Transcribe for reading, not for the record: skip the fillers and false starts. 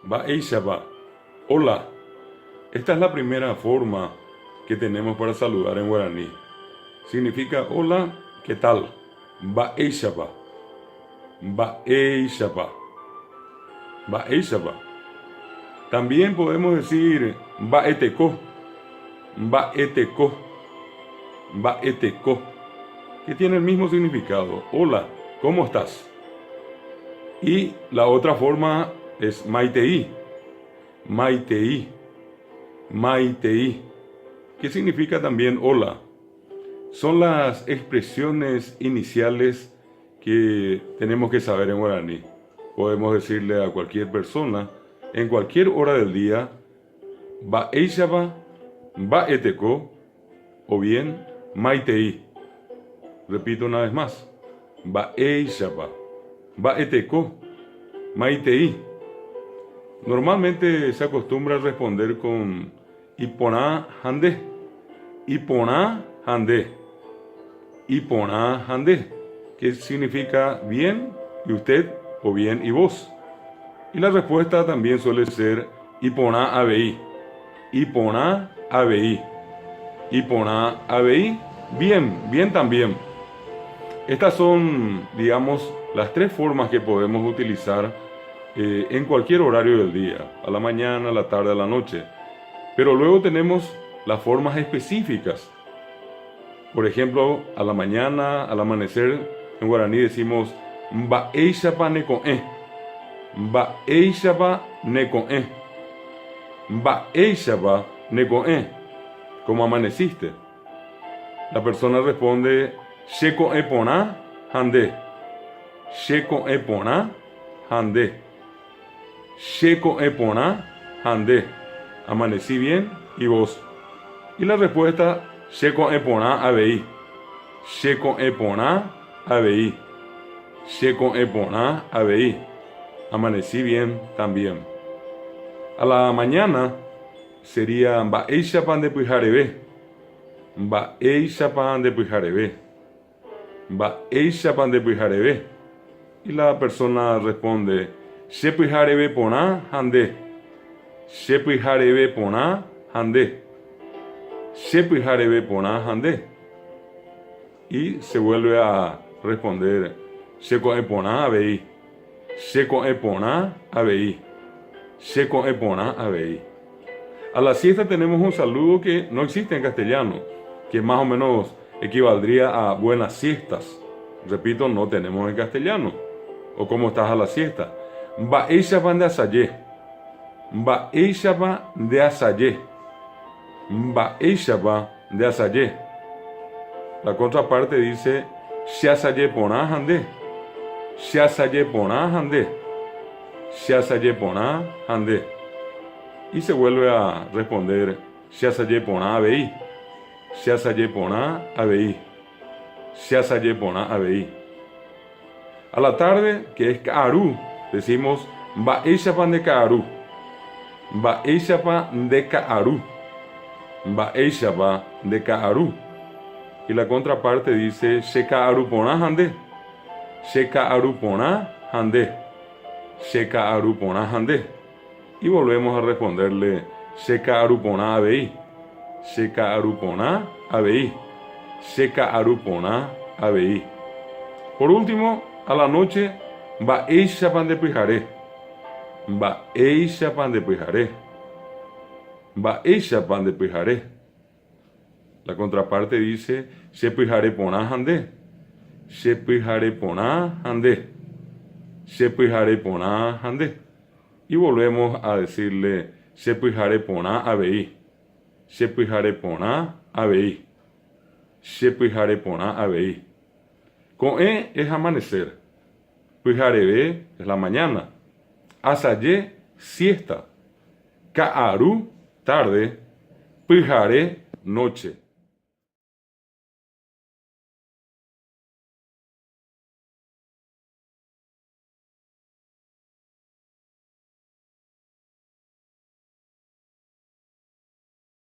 Ba'eishaba. Hola. Esta es la primera forma que tenemos para saludar en guaraní. Significa hola, ¿qué tal? Ba'eishaba. Ba'eishaba. Ba'eishaba. También podemos decir ba'eteko. Ba'eteko. Ba'eteko. Que tiene el mismo significado. Hola, ¿cómo estás? Y la otra forma es maitei. Maitei. Maitei. Que significa también hola. Son las expresiones iniciales que tenemos que saber en guaraní. Podemos decirle a cualquier persona, en cualquier hora del día, ba'eishaba, ba'eteko, o bien maitei. Repito una vez más, ba'eishaba, ba'eteko, maitei. Normalmente se acostumbra a responder con iponá handé, iponá handé, iponá handé, que significa bien y usted o bien y vos. Y la respuesta también suele ser iponá abei, iponá abei, iponá abei, bien, bien también. Estas son, digamos, las tres formas que podemos utilizar en cualquier horario del día, a la mañana, a la tarde, a la noche. Pero luego tenemos las formas específicas. Por ejemplo, a la mañana, al amanecer, en guaraní decimos ba'eishaba neko'ẽ, ba'eishaba neko'ẽ, ba'eishaba neko'ẽ, como amaneciste. La persona responde sheko'ẽ porã handé, sheko'ẽ porã handé, sheko'ẽ porã handé. Amanecí bien, ¿y vos? Y la respuesta sheko'ẽ porã abei, sheko'ẽ porã abei, sheko'ẽ porã abei. Amanecí bien también. A la mañana sería ba'eishapa ndepyhareve, ba'eishapa ndepyhareve, ba'eishapa ndepyhareve. Y la persona responde chepyhareve porã handé, chepyhareve porã handé, chepyhareve porã handé. Y se vuelve a responder sheko'ẽ porã abei, sheko'ẽ porã abei, sheko'ẽ porã abei. A la siesta tenemos un saludo que no existe en castellano, que más o menos equivaldría a buenas siestas. Repito, no tenemos en castellano. O ¿cómo estás a la siesta? Ba'eishaba de asayé, ba'eishaba de asayé, ba'eishaba de asayé. La contraparte dice sheasayé porã handé, sheasayé porã handé, sheasayé porã handé. Y se vuelve a responder sheasayé porã abei, sheasayé porã abei, sheasayé porã abei. A la tarde, que es ka'arú, decimos ba'eishapa de ka'arú, ba'eishapa de ka'arú, ba'eishapa de ka'arú. Y la contraparte dice sheka'arú porã handé, sheka'arú porã handé, sheka'arú porã handé. Y volvemos a responderle sheka'arú porã abei, sheka'arú porã abei, sheka'arú porã abei. Por último, a la noche, ba'eishapa ndepyhare, ba'eishapa ndepyhare, ba'eishapa ndepyhare. La contraparte dice chepyhare porã handé, chepyhare porã handé, chepyhare porã handé. Y volvemos a decirle chepyhare porã abei, chepyhare porã abei, chepyhare porã abei. Ko'ẽ es amanecer, pyhareve es la mañana, asayé siesta, ka'arú tarde, pyhare noche.